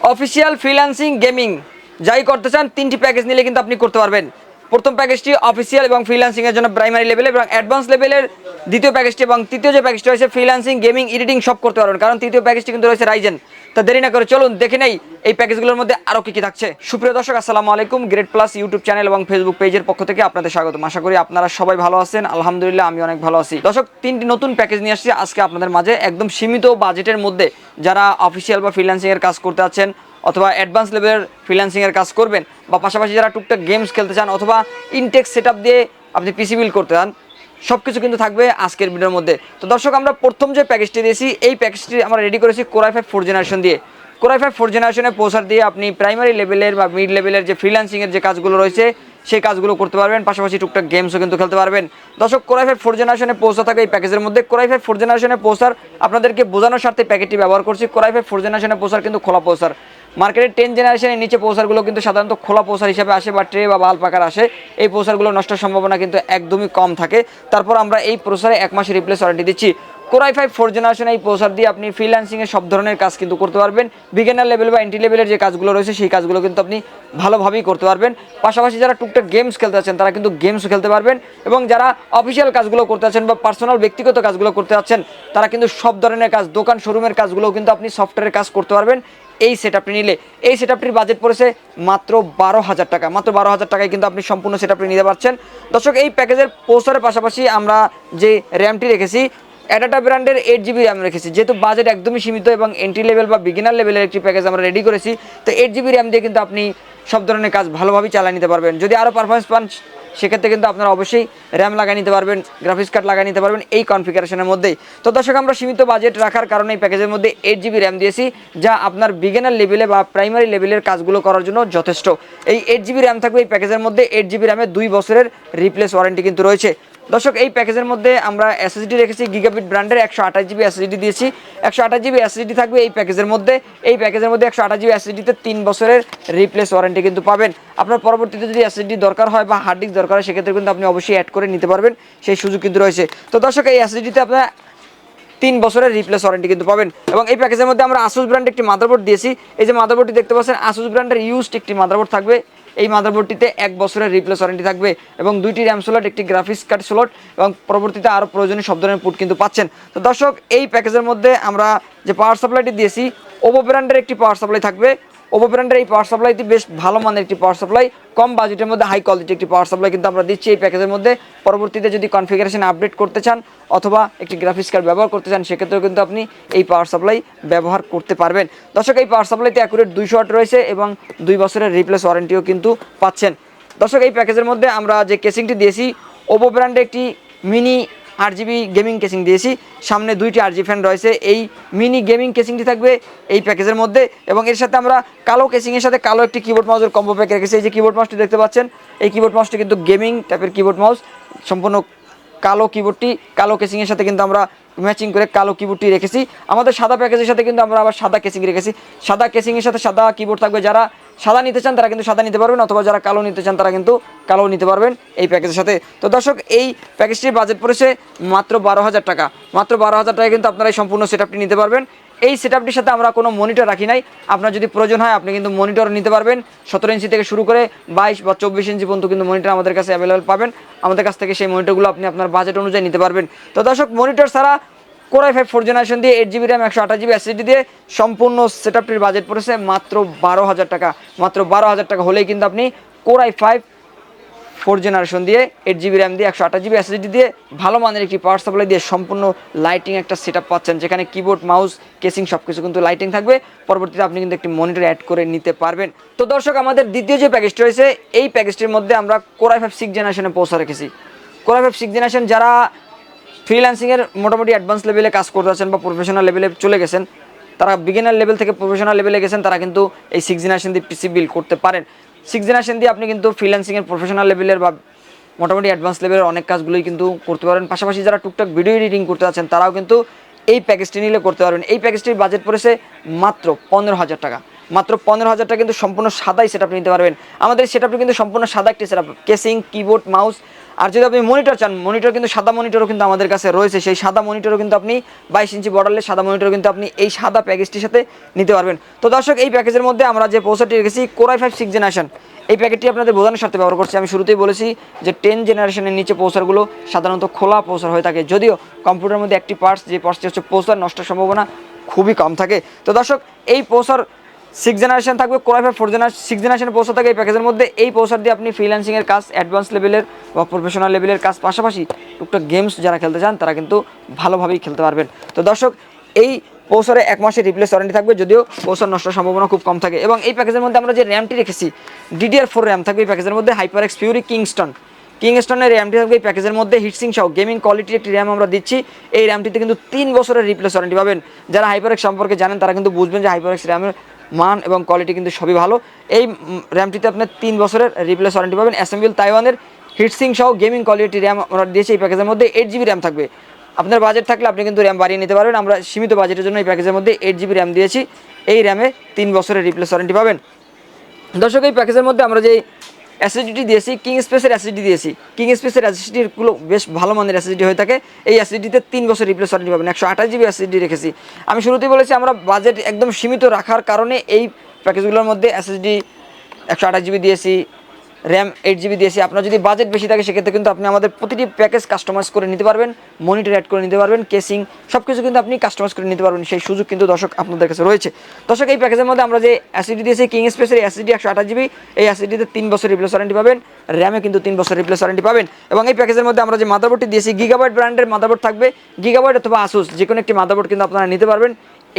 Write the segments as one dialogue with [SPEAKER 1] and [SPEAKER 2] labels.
[SPEAKER 1] Official freelancing gaming যাই করতে চান 3টি প্যাকেজ নিলে কিন্তু আপনি করতে পারবেন। প্রথম প্যাকেজটি অফিসিয়াল এবং ফ্রিল্যান্সিং এর জন্য প্রাইমারি লেভেল এবং অ্যাডভান্স লেভেলের দ্বিতীয় প্যাকেজটি, এবং তৃতীয় যে প্যাকেজটি রয়েছে ফ্রিল্যান্সিং গেমিং এডিটিং সব করতে পারবেন, কারণ তৃতীয় প্যাকেজটি কিন্তু রয়েছে রাইজেন। তা দেরি না করে চলুন দেখে নেই এই প্যাকেজগুলোর মধ্যে আরও কী কী থাকছে। সুপ্রিয় দর্শক, আসসালামু আলাইকুম। গ্রেড প্লাস ইউটিউব চ্যানেল এবং ফেসবুক পেজের পক্ষ থেকে আপনাদের স্বাগতম। আশা করি আপনারা সবাই ভালো আছেন। আলহামদুলিল্লাহ আমি অনেক ভালো আছি। দর্শক, 3টি নতুন প্যাকেজ নিয়ে আসছি আজকে আপনাদের মাঝে, একদম সীমিত বাজেটের মধ্যে। যারা অফিসিয়াল বা ফ্রিল্যান্সিংয়ের কাজ করতে আছেন অথবা অ্যাডভান্স লেভেলের ফ্রিল্যান্সিংয়ের কাজ করবেন, বা পাশাপাশি যারা টুকটাক গেমস খেলতে চান অথবা ইনটেক্স সেটআপ দিয়ে আপনি পিসি বিল্ড করতে চান, সব কিছু কিন্তু থাকবে আজকের ভিডিওর মধ্যে। তো দর্শক, আমরা প্রথম যে প্যাকেজটি দিয়েছি এই প্যাকেজটি আমরা রেডি করেছি Core i5 4th জেনারেশন দিয়ে। Core i5 4th জেনারেশনের প্রসেসর দিয়ে আপনি প্রাইমারি লেভেলের বা মিড লেভেলের যে ফ্রিল্যান্সিংয়ের যে কাজগুলো রয়েছে সেই কাজগুলো করতে পারবেন, পাশাপাশি টুকটাক গেমসও কিন্তু খেলতে পারবেন। দর্শক, Core i5 4th জেনারেশনের প্রসেসর থাকে এই প্যাকেজের মধ্যে। Core i5 4th জেনারেশনের প্রসেসর আপনাদেরকে বোঝানোর স্বার্থে প্যাকেটটি ব্যবহার করছি। Core i5 4th জেনারেশনের প্রসেসর কিন্তু খোলা প্রসেসর। মার্কেটে 10th জেনারেশনের নিচে প্রসেসরগুলো কিন্তু সাধারণত খোলা প্রসেসর হিসেবে আসে বা ট্রে বা বাল্ব আকার আসে। এই প্রসেসরগুলো নষ্টের সম্ভাবনা কিন্তু একদমই কম থাকে। তারপর আমরা এই প্রসেসরে 1 মাসের রিপ্লেস ওয়ারেন্টি দিচ্ছি। Core i5 4th জেনারেশন এই প্রসেসর দিয়ে আপনি ফ্রিল্যান্সিংয়ের সব ধরনের কাজ কিন্তু করতে পারবেন। বিগিনার লেভেল বা এন্ট্রি লেভেলের যে কাজগুলো রয়েছে সেই কাজগুলো কিন্তু আপনি ভালোভাবেই করতে পারবেন। পাশাপাশি যারা টুকটাক গেমস খেলতে আছেন তারা কিন্তু গেমসও খেলতে পারবেন, এবং যারা অফিসিয়াল কাজগুলো করতে আছেন বা পার্সোনাল ব্যক্তিগত কাজগুলো করতে আছেন তারা কিন্তু সব ধরনের কাজ, দোকান শোরুমের কাজগুলোও কিন্তু আপনি সফটওয়্যারের কাজ করতে পারবেন এই সেটআপটি নিলে। এই সেটআপটির বাজেট পড়েছে মাত্র 12,000 টাকা। মাত্র 12,000 টাকায় কিন্তু আপনি সম্পূর্ণ সেটআপটি নিতে পারছেন। দর্শক, এই প্যাকেজের প্রসেসরের পাশাপাশি আমরা যে র্যামটি রেখেছি অ্যাডাটা ব্র্যান্ডের 8GB র্যাম রেখেছি। যেহেতু বাজেট একদমই সীমিত এবং এন্ট্রি লেভেল বা বিগিনার লেভেলের একটি প্যাকেজ আমরা রেডি করেছি, তো 8GB র্যাম দিয়ে কিন্তু আপনি সব ধরনের কাজ ভালোভাবেই চালিয়ে নিতে পারবেন। যদি আরও পারফরমেন্স পান সেক্ষেত্রে কিন্তু আপনারা অবশ্যই র্যাম লাগিয়ে নিতে পারবেন, গ্রাফিক্স কার্ড লাগিয়ে নিতে পারবেন এই কনফিগারেশনের মধ্যেই। তো দর্শক, আমরা সীমিত বাজেট রাখার কারণে এই প্যাকেজের মধ্যে 8GB র্যাম দিয়েছি, যা আপনার বিগিনার লেভেলে বা প্রাইমারি লেভেলের কাজগুলো করার জন্য যথেষ্ট। এই 8GB র্যাম থাকবে এই প্যাকেজের মধ্যে। 8GB র্যামে 2 বছরের রিপ্লেস ওয়ারেন্টি কিন্তু রয়েছে। দর্শক, এই প্যাকেজের মধ্যে আমরা এসএসডি রেখেছি গিগাবিট ব্র্যান্ডের 128GB এসএসডি দিয়েছি। 128GB এসএসডি থাকবে এই প্যাকেজের মধ্যে। এই প্যাকেজের মধ্যে 128GB এসএসডিতে 3 বছরের রিপ্লেস ওয়ারেন্টি কিন্তু পাবেন। আপনার পরবর্তীতে যদি এসএসডি দরকার হয় বা হার্ড ডিস্ক দরকার হয় সেক্ষেত্রে কিন্তু আপনি অবশ্যই অ্যাড করে নিতে পারবেন, সেই সুযোগ কিন্তু রয়েছে। তো দর্শক, এই এসএসডিতে আপনার 3 বছরের রিপ্লেস ওয়ারেন্টি কিন্তু পাবেন। এবং এই প্যাকেজের মধ্যে আমরা আসুস ব্র্যান্ডের একটি মাদারবোর্ড দিয়েছি। এই যে মাদারবোর্ডটি দেখতে পাচ্ছেন আসুস ব্র্যান্ডের ইউজড একটি মাদারবোর্ড থাকবে। এই মাদারবোর্ডটিতে 1 বছরের রিপ্লেস ওয়ারেন্টি থাকবে এবং 2টি র্যাম স্লট, একটি গ্রাফিক্স কার্ড স্লট, এবং পরবর্তীতে আরও প্রয়োজনীয় সব ধরনের পুট কিন্তু পাচ্ছেন। তো দর্শক, এই প্যাকেজের মধ্যে আমরা যে পাওয়ার সাপ্লাইটি দিয়েছি ওপো ব্র্যান্ডের একটি পাওয়ার সাপ্লাই থাকবে। ওপো ব্র্যান্ডের এই পাওয়ার সাপ্লাইটি বেশ ভালো মানের একটি পাওয়ার সাপ্লাই, কম বাজেটের মধ্যে হাই কোয়ালিটি একটি পাওয়ার সাপ্লাই কিন্তু আমরা দিচ্ছি এই প্যাকেজের মধ্যে। পরবর্তীতে যদি কনফিগারেশন আপডেট করতে চান অথবা একটি গ্রাফিক্স কার্ড ব্যবহার করতে চান সেক্ষেত্রেও কিন্তু আপনি এই পাওয়ার সাপ্লাই ব্যবহার করতে পারবেন। দর্শক, এই পাওয়ার সাপ্লাইতে অ্যাকুরেট 200 ওয়াট রয়েছে এবং 2 বছরের রিপ্লেস ওয়ারেন্টিও কিন্তু পাচ্ছেন। দর্শক, এই প্যাকেজের মধ্যে আমরা যে কেসিংটি দিয়েছি ওপো ব্র্যান্ডে একটি মিনি RGB গেমিং কেসিং দিয়েছি। সামনে 2টি RGB ফ্যান রয়েছে। এই মিনি গেমিং কেসিংটি থাকবে এই প্যাকেজের মধ্যে, এবং এর সাথে আমরা কালো কেসিংয়ের সাথে কালো একটি কিবোর্ড মাউসের কম্বো প্যাক রেখেছি। এই যে কিবোর্ড মাউসটি দেখতে পাচ্ছেন, এই কিবোর্ড মাউসটি কিন্তু গেমিং টাইপের কিবোর্ড মাউস। সম্পূর্ণ কালো কিবোর্ডটি কালো কেসিংয়ের সাথে কিন্তু আমরা ম্যাচিং করে কালো কিবোর্ডটি রেখেছি। আমাদের সাদা প্যাকেজের সাথে কিন্তু আমরা আবার সাদা কেসিং রেখেছি। সাদা কেসিংয়ের সাথে সাদা কিবোর্ড থাকবে। যারা সাদা নিতে চান তারা কিন্তু সাদা নিতে পারবেন, অথবা যারা কালো নিতে চান তারা কিন্তু কালো নিতে পারবেন এই প্যাকেজের সাথে। তো দর্শক, এই প্যাকেজটির বাজেট পড়েছে মাত্র 12,000 টাকা। মাত্র 12,000 টাকায় কিন্তু আপনারা এই সম্পূর্ণ সেটআপটি নিতে পারবেন। এই সেটআপটির সাথে আমরা কোনো মনিটর রাখি নাই। আপনার যদি প্রয়োজন হয় আপনি কিন্তু মনিটর নিতে পারবেন। 17 ইঞ্চি থেকে শুরু করে 22 বা 24 ইঞ্চি পর্যন্ত কিন্তু মনিটর আমাদের কাছে অ্যাভেলেবেল পাবেন। আমাদের কাছ থেকে সেই মনিটরগুলো আপনি আপনার বাজেট অনুযায়ী নিতে পারবেন। তো দর্শক, মনিটর ছাড়া Core i5 4th জেনারেশন দিয়ে 8GB র্যাম 128GB এসএসডি দিয়ে সম্পূর্ণ সেটআপটির বাজেট পড়েছে মাত্র 12,000 টাকা। মাত্র 12,000 টাকা হলেই কিন্তু আপনি Core i5 4th জেনারেশন দিয়ে 8GB র্যাম দিয়ে 128GB এসএসডি দিয়ে ভালো মানের একটি পাওয়ার সাপ্লাই দিয়ে সম্পূর্ণ লাইটিং একটা সেটআপ পাচ্ছেন, যেখানে কিবোর্ড মাউস কেসিং সব কিছু কিন্তু লাইটিং থাকবে। পরবর্তীতে আপনি কিন্তু একটি মনিটর অ্যাড করে নিতে পারবেন। তো দর্শক, আমাদের দ্বিতীয় যে প্যাকেজটি রয়েছে এই প্যাকেজটির মধ্যে আমরা Core i5 6th জেনারেশনের প্রসেসর রেখেছি। Core i5 6th জেনারেশন যারা ফ্রিল্যান্সিংয়ের মোটামুটি অ্যাডভান্স লেভেলে কাজ করতে আছেন বা প্রফেশনাল লেভেলে চলে গেছেন, তারা বিগিনার লেভেল থেকে প্রফেশনাল লেভেলে গেছেন, তারা কিন্তু এই 6th জেনারেশন দিয়ে পিসি বিল্ড করতে পারেন। 6th জেনারেশন দিয়ে আপনি কিন্তু ফ্রিল্যান্সিংয়ের প্রফেশনাল লেভেলের বা মোটামুটি অ্যাডভান্স লেভেলের অনেক কাজগুলোই কিন্তু করতে পারেন। পাশাপাশি যারা টুকটাক ভিডিও এডিটিং করতে আছেন তারাও কিন্তু এই প্যাকেজটি নিলে করতে পারবেন। এই প্যাকেজটির বাজেট পড়েছে মাত্র 15,000 টাকা। মাত্র 15,000 টাকা কিন্তু সম্পূর্ণ সাদাই সেটআপ নিতে পারবেন। আমাদের সেটআপটি কিন্তু সম্পূর্ণ সাদা একটি সেটআপ, কেসিং, কিবোর্ড, মাউস আর যদি আপনি মনিটর চান, মনিটর কিন্তু সাদা মনিটরও কিন্তু আমাদের কাছে রয়েছে, সেই সাদা মনিটরও কিন্তু আপনি 22 ইঞ্চি বর্ডারের সাদা মনিটর কিন্তু আপনি এই সাদা প্যাকেজটির সাথে নিতে পারবেন। তো দর্শক এই প্যাকেজের মধ্যে আমরা যে প্রসেসরটি রেখেছি Core i5 6th জেনারেশন, এই প্যাকেটটি আপনাদের বোঝানোর স্বার্থে ব্যবহার করছি। আমি শুরুতেই বলেছি যে 10 জেনারেশনের নিচে প্রসেসরগুলো সাধারণত খোলা প্রসেসর হয়ে থাকে, যদিও কম্পিউটারের মধ্যে একটি পার্টস যে পার্টসটি হচ্ছে প্রসেসর নষ্টের সম্ভাবনা খুবই কম থাকে। তো দর্শক এই প্রসেসর 6 জেনারেশন থাকবে, Core i5 6 জেনারেশনের প্রসেসর থাকে এই প্যাকেজের মধ্যে। এই প্রসেসর দিয়ে আপনি ফ্রিল্যান্সিংয়ের কাজ, অ্যাডভান্স লেভেলের বা প্রফেশনাল লেভেলের কাজ, পাশাপাশি টুকটাক গেমস যারা খেলতে চান তারা কিন্তু ভালোভাবেই খেলতে পারবেন। তো দর্শক এই প্রসেসরে 1 মাসের রিপ্লেস ওয়ারেন্টি থাকবে, যদিও প্রসেসর নষ্টের সম্ভাবনা খুব কম থাকে। এবং এই প্যাকেজের মধ্যে আমরা যে র্যামটি রেখেছি DDR4 র্যাম থাকবে এই প্যাকেজের মধ্যে, HyperX Fury কিংস্টনের র্যামটি থাকবে এই প্যাকেজের মধ্যে। হিটসিং সহ গেমিং কোয়ালিটির একটি র্যাম আমরা দিচ্ছি। এই র্যামটিতে কিন্তু 3 বছরের রিপ্লেস ওয়ারেন্টি পাবেন। যারা HyperX সম্পর্কে জানেন তারা কিন্তু বুঝবেন যে HyperX র্যামের মান এবং কোয়ালিটি কিন্তু সবই ভালো। এই র্যামটিতে আপনি 3 বছরের রিপ্লেস ওয়ারেন্টি পাবেন। অ্যাসেম্বল তাইওয়ানের হিটসিং সহ গেমিং কোয়ালিটি র্যাম আমরা দিয়েছি এই প্যাকেজের মধ্যে। 8GB র্যাম থাকবে। আপনার বাজেট থাকলে আপনি কিন্তু র্যাম বাড়িয়ে নিতে পারবেন। আমরা সীমিত বাজেটের জন্য এই প্যাকেজের মধ্যে 8GB র্যাম দিয়েছি। এই র্যামে 3 বছরের রিপ্লেস ওয়ারেন্টি পাবেন। দর্শক এই প্যাকেজের মধ্যে আমরা যে এসএসডি দিয়েছি, কিং স্পেসের এসএসডি দিয়েছি। কিং স্পেসের এসএসডিগুলো বেশ ভালো মানের এসএসডি হয়ে থাকে। এই এসএসডিতে 3 বছর রিপ্লেস ওয়ারেন্টি পাবেন। 128GB এসএসডি রেখেছি। আমি শুরুতেই বলেছি আমরা বাজেট একদম সীমিত রাখার কারণে এই প্যাকেজগুলোর মধ্যে এসএসডি 128GB দিয়েছি, র্যাম 8GB দিয়েছি। আপনার যদি বাজেট বেশি থাকে সেক্ষেত্রে কিন্তু আপনি আমাদের প্রতিটি প্যাকেজ কাস্টমাইজ করে নিতে পারবেন, মনিটর অ্যাড করে নিতে পারবেন, কেসিং সব কিছু কিন্তু আপনি কাস্টমাইজ করে নিতে পারবেন। সেই সুযোগ কিন্তু দর্শক আপনাদের কাছে রয়েছে। দর্শক এই প্যাকেজের মধ্যে আমরা যে এসএসডি দিয়েছি কিং স্পেসের এসএসডি 128GB, এই এসএসডিতে 3 বছর রিপ্লেস ওয়ারেন্টি পাবেন, র্যামে কিন্তু 3 বছর রিপ্লেস ওয়ারেন্টি পাবেন। এবং এই প্যাকেজের মধ্যে আমরা যে মাদারবোর্ডটি দিয়েছি গিগাবাইট ব্র্যান্ডের মাদারবোর্ড থাকবে। গিগাবাইট অথবা আসুস যে কোনো একটি মাদারবোর্ড কিন্তু আপনারা নিতে পারবেন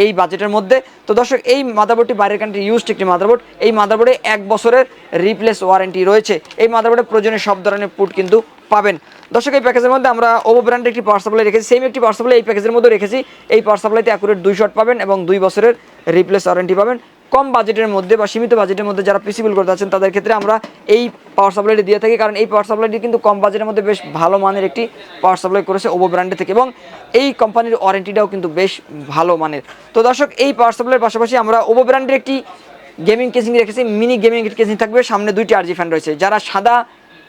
[SPEAKER 1] এই বাজেটের মধ্যে। তো দর্শক এই মাদারবোর্ডটি বাইরের কান্ট্রি ইউজড একটি মাদারবোর্ড। এই মাদারবোর্ডে 1 বছরের রিপ্লেস ওয়ারেন্টি রয়েছে। এই মাদারবোর্ডে প্রয়োজনীয় সব ধরনের পুট কিন্তু পাবেন। দর্শক এই প্যাকেজের মধ্যে আমরা ওভো ব্র্যান্ডের একটি পাওয়ার সাপ্লাই রেখেছি, সেম একটি পাওয়ার সাপ্লাই এই প্যাকেজের মধ্যে রেখেছি। এই পাওয়ার সাপ্লাইতে অ্যাকুরেট 2 শট পাবেন এবং 2 বছরের রিপ্লেস ওয়ারেন্টি পাবেন। কম বাজেটের মধ্যে বা সীমিত বাজেটের মধ্যে যারা পিসি বিল করতে আছেন তাদের ক্ষেত্রে আমরা এই পাওয়ার সাপ্লাইটি দিয়ে থাকি, কারণ এই পাওয়ার সাপ্লাইটি কিন্তু কম বাজেটের মধ্যে বেশ ভালো মানের একটি পাওয়ার সাপ্লাই করেছে ওভো ব্র্যান্ডের থেকে, এবং এই কোম্পানির ওয়ারেন্টিটাও কিন্তু বেশ ভালো মানের। তো দর্শক এই পাওয়ার সাপ্লাইয়ের পাশাপাশি আমরা ওভো ব্র্যান্ডের একটি গেমিং কেসিং রেখেছি, মিনি গেমিং কেসিং থাকবে, সামনে 2টি আরজি ফ্যান রয়েছে। যারা সাদা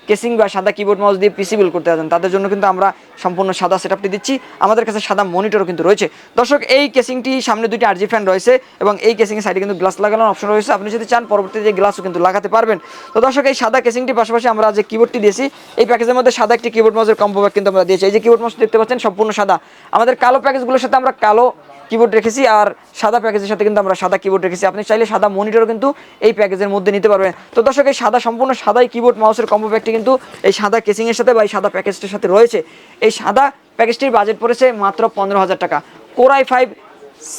[SPEAKER 1] কেসিং বা সাদা কিবোর্ড মাউস দিয়ে পিসি বিল করতে আছেন তাদের জন্য কিন্তু আমরা সম্পূর্ণ সাদা সেটআপটি দিচ্ছি। আমাদের কাছে সাদা মনিটরও কিন্তু রয়েছে। দর্শক এই কেসিংটি সামনে 2টি আরজি ফ্যান রয়েছে এবং এই কেসিংয়ের সাইডে কিন্তু গ্লাস লাগানোর অপশন রয়েছে, আপনি যদি চান পরবর্তীতে যে গ্লাসও কিন্তু লাগাতে পারবেন। তো দর্শক এই সাদা কেসিংটির পাশাপাশি আমরা যে কিবোর্ডটি দিয়েছি এই প্যাকেজের মধ্যে সাদা একটি কিবোর্ড মাউসের কম্বো প্যাক কিন্তু আমরা দিয়েছি। এই যে কিবোর্ড মাউস দেখতে পাচ্ছেন সম্পূর্ণ সাদা। আমাদের কালো প্যাকেজগুলোর সাথে আমরা কালো কিবোর্ড রেখেছি আর সাদা প্যাকেজের সাথে কিন্তু আমরা সাদা কিবোর্ড রেখেছি। আপনি চাইলে সাদা মনিটরও কিন্তু এই প্যাকেজের মধ্যে নিতে পারবেন। তো দর্শক এই সাদা সম্পূর্ণ সাদাই কিবোর্ড মাউসের কম্বো প্যাকটি কিন্তু এই সাদা কেসিংয়ের সাথে বা এই সাদা প্যাকেজটির সাথে রয়েছে। এই সাদা প্যাকেজটির বাজেট পড়েছে মাত্র 15,000 টাকা। Core i5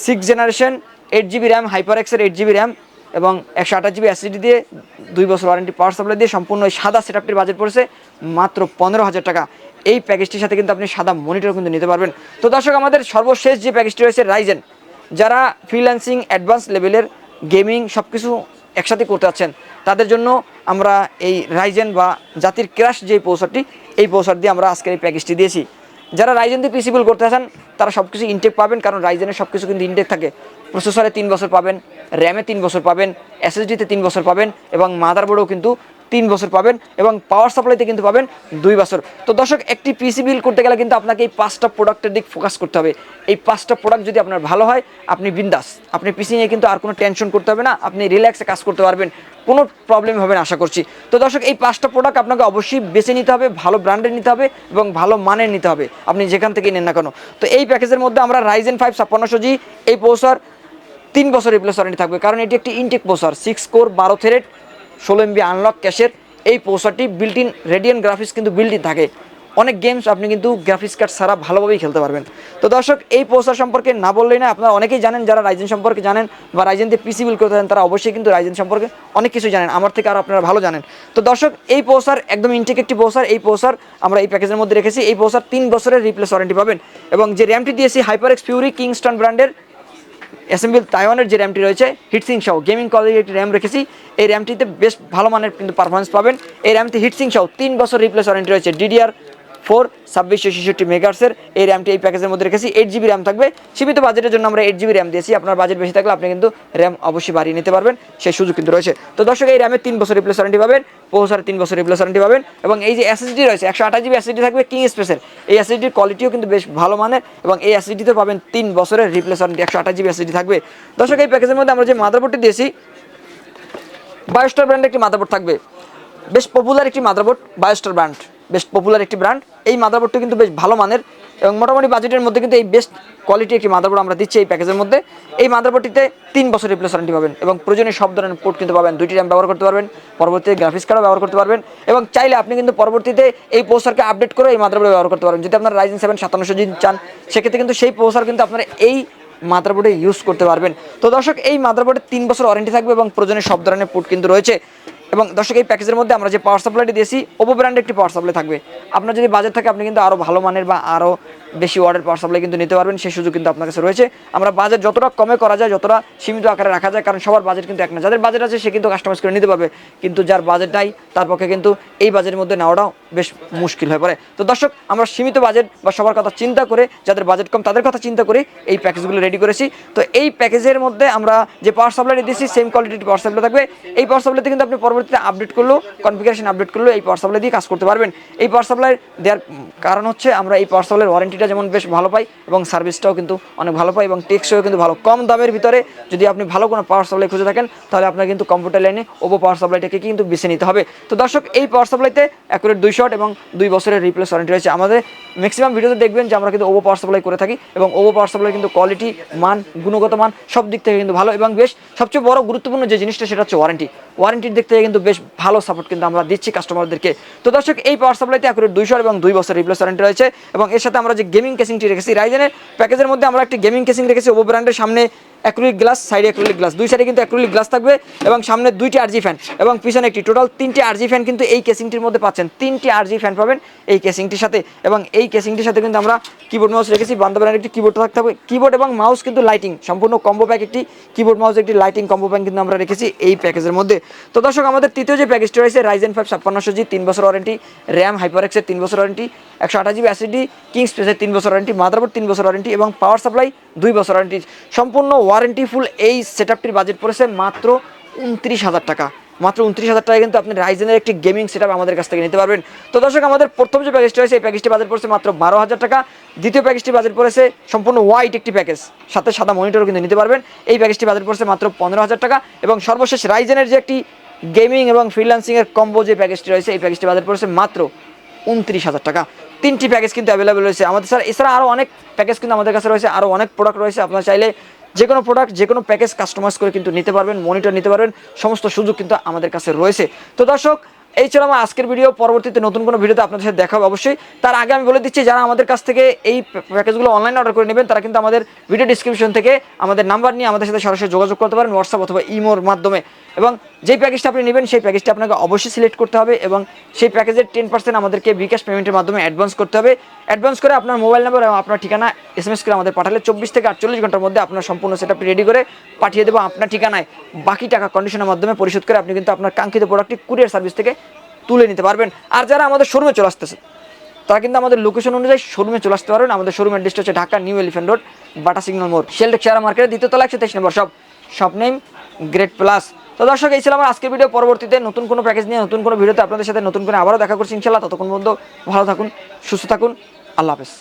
[SPEAKER 1] 6 generation 8GB RAM, HyperXের 8GB র্যাম এবং 128GB এসএসডি দিয়ে 2 বছর ওয়ারেন্টি পাওয়ার সাপ্লাই দিয়ে সম্পূর্ণ এই সাদা সেটআপটির বাজেট পড়েছে মাত্র 15,000 টাকা। এই প্যাকেজটির সাথে কিন্তু আপনি সাদা মনিটর কিন্তু নিতে পারবেন। তো দর্শক আমাদের সর্বশেষ যে প্যাকেজটি রয়েছে রাইজেন, যারা ফ্রিল্যান্সিং অ্যাডভান্স লেভেলের গেমিং সব কিছু একসাথে করতে যাচ্ছেন তাদের জন্য আমরা এই রাইজেন বা জাতির ক্রাশ যে প্রসেসরটি, এই প্রসেসর দিয়ে আমরা আজকের এই প্যাকেজটি দিয়েছি। যারা রাইজেন দিয়ে পিসি বিল করতে চান তারা সব কিছু ইনটেক পাবেন, কারণ রাইজেনের সব কিছু কিন্তু ইনটেক থাকে। প্রসেসরে 3 বছর পাবেন, র্যামে 3 বছর পাবেন, এসএসডিতে 3 বছর পাবেন এবং মাদারবোর্ডেও কিন্তু 3 বছর পাবেন এবং পাওয়ার সাপ্লাইতে কিন্তু পাবেন 2 বছর। তো দর্শক একটি পিসি বিল করতে গেলে কিন্তু আপনাকে এই 5টা প্রোডাক্টের দিক ফোকাস করতে হবে। এই 5টা প্রোডাক্ট যদি আপনার ভালো হয় আপনি বিন্দাস, আপনি পিসি নিয়ে কিন্তু আর কোনো টেনশন করতে হবে না, আপনি রিল্যাক্সে কাজ করতে পারবেন, কোনো প্রবলেম হবে না আশা করছি। তো দর্শক এই 5টা প্রোডাক্ট আপনাকে অবশ্যই বেছে নিতে হবে, ভালো ব্র্যান্ডের নিতে হবে এবং ভালো মানের নিতে হবে, আপনি যেখান থেকে নেন না কেন। তো এই প্যাকেজের মধ্যে আমরা রাইজেন 5 5600G এই প্রসেসর 3 বছর রিপ্লেস ওয়ারেন্টি থাকবে, কারণ এটি একটি intact processor, 6 core 12 thread 16 MB unlock ক্যাশের এই প্রসেসরটি বিল্ট ইন রেডিয়ান গ্রাফিক্স কিন্তু বিল্ট ইন থাকে। অনেক গেমস আপনি কিন্তু গ্রাফিক্স কার্ড ছাড়া ভালোভাবেই খেলতে পারবেন। তো দর্শক এই প্রসেসর সম্পর্কে না বললেই না, আপনারা অনেকেই জানেন, যারা রাইজেন সম্পর্কে জানেন বা রাইজেন দিয়ে পিসি বিল করতে চান তারা অবশ্যই কিন্তু রাইজেন সম্পর্কে অনেক কিছু জানেন, আমার থেকে আরও আপনারা ভালো জানেন। তো দর্শক এই প্রসেসর একদম ইনটেক একটি প্রসেসর, এই প্রসেসর আমরা এই প্যাকেজের মধ্যে রেখেছি। এই প্রসেসর 3 বছরের রিপ্লেস ওয়ারেন্টি পাবেন এবং যে র্যামটি দিয়েছি HyperX Fury কিংস্টন ব্র্যান্ডের অ্যাসেম্বল তাইওয়ানের যে র্যামটি রয়েছে হিটসিং সহ গেমিং কোয়ালিটির একটি র্যাম রেখেছি। এই র্যামটিতে বেশ ভালো মানের কিন্তু পারফরমেন্স পাবেন। এই র্যামটি হিটসিং সহ 3 বছর রিপ্লেস ওয়ারেন্টি রয়েছে। 2666 মেগাহার্টজের এই র্যামটি এই প্যাকেজের মধ্যে রেখেছি। 8 GB র্যাম থাকবে, সীমিত বাজেটের জন্য আমরা 8 GB র্যাম দিয়েছি। আপনার বাজেট বেশি থাকলে আপনি কিন্তু র্যাম অবশ্যই বাড়িয়ে নিতে পারবেন, সেই সুযোগ কিন্তু রয়েছে। তো দর্শক, এই র্যামে 3 বছর রিপ্লেস ওয়ারেন্টি পাবেন, প্রসেসরে 3 বছর রিপ্লেস ওয়ারেন্টি পাবেন, এবং এই যে SSD রয়েছে 128 GB SSD থাকবে কিং স্পেসের। এই SSDর কোয়ালিটিও কিন্তু বেশ ভালো মানের, এবং এই SSDতে পাবেন 3 বছরের রিপ্লেস ওয়ারেন্টি, 128 GB SSD থাকবে। দর্শক, এই প্যাকেজের মধ্যে আমরা যে মাদারবোর্ডটি দিয়েছি, বায়োস্টার ব্র্যান্ডের একটি মাদারবোর্ড থাকবে, বেশ পপুলার একটি মাদারবোর্ড। বায়োস্টার ব্র্যান্ড বেশ পপুলার একটি ব্র্যান্ড। এই মাদারবোর্ডটি কিন্তু বেশ ভালো মানের, এবং মোটামুটি বাজেটের মধ্যে কিন্তু এই বেস্ট কোয়ালিটি একটি মাদারবোর্ড আমরা দিচ্ছি এই প্যাকেজের মধ্যে। এই মাদারবোর্ডটিতে 3 বছর রিপ্লেস ওয়ারেন্টি পাবেন, এবং প্রয়োজনীয় সব ধরনের পোর্ট কিন্তু পাবেন। 2টি র্যাম ব্যবহার করতে পারবেন, পরবর্তীতে গ্রাফিক্স কার্ডও ব্যবহার করতে পারবেন, এবং চাইলে আপনি কিন্তু পরবর্তীতে এই প্রসেসরকে আপডেট করে এই মাদারবোর্ডে ব্যবহার করতে পারবেন। যদি আপনার Ryzen 7 5700G চান, সেক্ষেত্রে কিন্তু সেই প্রসেসর কিন্তু আপনারা এই মাদারবোর্ডে ইউজ করতে পারবেন। তো দর্শক, এই মাদারবোর্ডে 3 বছর ওয়ারেন্টি থাকবে, এবং প্রয়োজনীয় সব ধরনের পোর্ট কিন্তু রয়েছে। এবং দর্শক, এই প্যাকেজের মধ্যে আমরা যে পাওয়ার সাপ্লাইটি দিয়েছি, ওপো ব্র্যান্ডের একটি পাওয়ার সাপ্লাই থাকবে। আপনার যদি বাজেট থাকে, আপনি কিন্তু আরও ভালো মানের বা আরও বেশি ওয়াটের পাওয়ার সাপ্লাই কিন্তু নিতে পারবেন, সেই সুযোগ কিন্তু আপনার কাছে রয়েছে। আমরা বাজেট যতটা কমে করা যায়, যতটা সীমিত আকারে রাখা যায়, কারণ সবার বাজেট কিন্তু এক না। যাদের বাজেট আছে সে কিন্তু কাস্টমাইজ করে নিতে পারবে, কিন্তু যার বাজেট নাই তার পক্ষে কিন্তু এই বাজেটের মধ্যে নেওয়াটাও বেশ মুশকিল হয়ে পড়ে। তো দর্শক, আমরা সীমিত বাজেট বা সবার কথা চিন্তা করে, যাদের বাজেট কম তাদের কথা চিন্তা করে এই প্যাকেজগুলো রেডি করেছি। তো এই প্যাকেজের মধ্যে আমরা যে পাওয়ার সাপ্লাইটি দিয়েছি, সেম কোয়ালিটির পাওয়ার সাপ্লাই থাকবে। এই পাওয়ার সাপ্লাইতে কিন্তু আপনি পরবর্তীতে আপডেট করলেও, কনফিগারেশন আপডেট করলেও এই পাওয়ার সাপ্লাই দিয়ে কাজ করতে পারবেন। এই পাওয়ার সাপ্লাই দেওয়ার কারণ হচ্ছে, আমরা এই পাওয়ার সাপ্লাইয়ের ওয়ারেন্টিটা যেমন বেশ ভালো পাই, এবং সার্ভিসটাও কিন্তু অনেক ভালো পাই, এবং টেকসইও কিন্তু ভালো। কম দামের ভিতরে যদি আপনি ভালো কোনো পাওয়ার সাপ্লাই খুঁজে থাকেন, তাহলে আপনার কিন্তু কম্পিউটার লাইনে ওপো পাওয়ার সাপ্লাইটাকে কিন্তু বেছে নিতে হবে। তো দর্শক, এই পাওয়ার সাপ্লাইতে অ্যাকুরেট 2 শট এবং 2 বছরের রিপ্লেস ওয়ারেন্টি রয়েছে। আমাদের ম্যাক্সিমাম ভিডিওতে দেখবেন যে আমরা কিন্তু ওপো পাওয়ার সাপ্লাই করে থাকি, এবং ওপো পাওয়ার সাপ্লাই কিন্তু কোয়ালিটি, মান, গুণগত মান সব দিক থেকে কিন্তু ভালো, এবং বেশ সবচেয়ে বড় গুরুত্বপূর্ণ যে জিনিসটা, সেটা হচ্ছে ওয়ারেন্টি। ওয়ারেন্টির দিক থেকে কিন্তু বেশ ভালো সাপোর্ট কিন্তু আমরা দিচ্ছি কাস্টমারদেরকে। তো দর্শক, এই পাওয়ার সাপ্লাইতে অ্যাকুরেট 2 শট এবং 2 বছর রিপ্লেস ওয়ারেন্টি রয়েছে, এবং এর সাথে আমরা যে গেমিং কেসিংটি রেখেছি, রাইজেনের প্যাকেজের মধ্যে আমরা একটি গেমিং কেসিং রেখেছি ওপো ব্র্যান্ডের। সামনে অ্যাক্রিলিক গ্লাস, সাইডে অ্যাক্রিলিক গ্লাস, দুই সাইডে কিন্তু অ্যাক্রিলিক গ্লাস থাকবে, এবং সামনে 2টি RG ফ্যান, এবং পিছনে একটি, টোটাল 3টি RG ফ্যান কিন্তু এই কেসিংটির মধ্যে পাচ্ছেন। 3টি RG ফ্যান পাবেন এই কেসিংটির সাথে, এবং এই কেসিংটির সাথে কিন্তু আমরা কিবোর্ড মাউস রেখেছি। বান্দা ব্র্যান্ডের একটি কিবোর্ড থাকতে হবে, কিবোর্ড এবং মাউস কিন্তু লাইটিং সম্পূর্ণ কম্বো প্যাক, একটি কিবোর্ড মাউস একটি লাইটিং কম্বো প্যাক কিন্তু আমরা রেখেছি এই প্যাকেজের মধ্যে। তো দর্শক, আমাদের তৃতীয় যে প্যাকেজটি রয়েছে, Ryzen 5 5600G 3 বছর ওয়ারেন্টি, র্যাম HyperX-এর 3 বছর ওয়ারেন্টি, 128 GB SSD কিং স্পেসের 3 বছর ওয়ারেন্টি, মাদারবোর্ড 3 বছর ওয়ারেন্টি, এবং পাওয়ার সাপ্লাই 2 বছর ওয়ারেন্টি, সম্পূর্ণ ওয়ারেন্টি ফুল। এই সেটআপটির বাজেট পড়েছে মাত্র 29,000 টাকা। মাত্র 29,000 টাকায় কিন্তু আপনি রাইজেনের একটি গেমিং সেটআপ আমাদের কাছ থেকে নিতে পারবেন। তো দর্শক, আমাদের প্রথম যে প্যাকেজটি রয়েছে, এই প্যাকেজটি বাজেট পড়েছে মাত্র 12,000 টাকা। দ্বিতীয় প্যাকেজটি বাজেট পড়েছে সম্পূর্ণ হোয়াইট একটি প্যাকেজ, সাথে সাদা মনিটরও কিন্তু নিতে পারবেন। এই প্যাকেজটি বাজেট পড়েছে মাত্র 15,000 টাকা। এবং সর্বশেষ রাইজেনের যে একটি গেমিং এবং ফ্রিল্যান্সিংয়ের কম্বো যে প্যাকেজটি রয়েছে, এই প্যাকেজটি বাজেট পড়েছে মাত্র 29,000 টাকা। 3টি প্যাকেজ কিন্তু অ্যাভেলেবেল রয়েছে আমাদের। স্যার, এছাড়া আরও অনেক প্যাকেজ কিন্তু আমাদের কাছে রয়েছে, আরও অনেক প্রোডাক্ট রয়েছে। আপনারা চাইলে যে কোনো প্রোডাক্ট, যে কোনো প্যাকেজ কাস্টমাইজ করে কিন্তু নিতে পারবেন, মনিটর নিতে পারবেন, সমস্ত সুযোগ কিন্তু আমাদের কাছে রয়েছে। তো দর্শক, এই ছিল আমার আজকের ভিডিও। পরবর্তীতে নতুন কোনো ভিডিওতে আপনাদের সাথে দেখা হবে অবশ্যই। তার আগে আমি বলে দিচ্ছি, যারা আমাদের কাছ থেকে এই প্যাকেজগুলো অনলাইনে অর্ডার করে নেবেন, তারা কিন্তু আমাদের ভিডিও ডিসক্রিপশন থেকে আমাদের নাম্বার নিয়ে আমাদের সাথে সরাসরি যোগাযোগ করতে পারেন, হোয়াটসঅ্যাপ অথবা ইমোর মাধ্যমে। এবং যেই প্যাকেজটা আপনি নেবেন, সেই প্যাকেজটা আপনাকে অবশ্যই সিলেক্ট করতে হবে, এবং সেই প্যাকেজের 10% আমাদেরকে বিকাশ পেমেন্টের মাধ্যমে অ্যাডভান্স করতে হবে। অ্যাডভান্স করে আপনার মোবাইল নাম্বার এবং আপনার ঠিকানা SMS করে আমাদের পাঠালে 24 থেকে 48 ঘন্টার মধ্যে আপনার সম্পূর্ণ সেটআপটি রেডি করে পাঠিয়ে দেবো আপনার ঠিকানায়। বাকি টাকা কন্ডিশনের মাধ্যমে পরিশোধ করে আপনি কিন্তু আপনার কাঙ্ক্ষিত প্রোডাক্টটি কুরিয়ার সার্ভিস থেকে তুলে নিতে পারবেন। আর যারা আমাদের শোরুমে চলে আসতেছে, তারা কিন্তু আমাদের লোকেশন অনুযায়ী শোরুমে চলে আসতে পারবেন। আমাদের শোরুমের অ্যাড্রেসটা হচ্ছে ঢাকা নিউ এলিফ্যান্ট রোড, বাটা সিগন্যাল মোড়, শেলটেক শেয়ার মার্কেটের 2য় তলা 123 নম্বর শপ নেম গ্রেট প্লাস। তো দর্শক, এই ছিল আমার আজকের ভিডিও। পরবর্তীতে নতুন কোনো প্যাকেজ নিয়ে, নতুন কোনো ভিডিওতে আপনাদের সাথে নতুন করে আবারও দেখা করছি ইনশাআল্লাহ। ততক্ষণ পর্যন্ত ভালো থাকুন, সুস্থ থাকুন, আল্লাহ হাফেজ।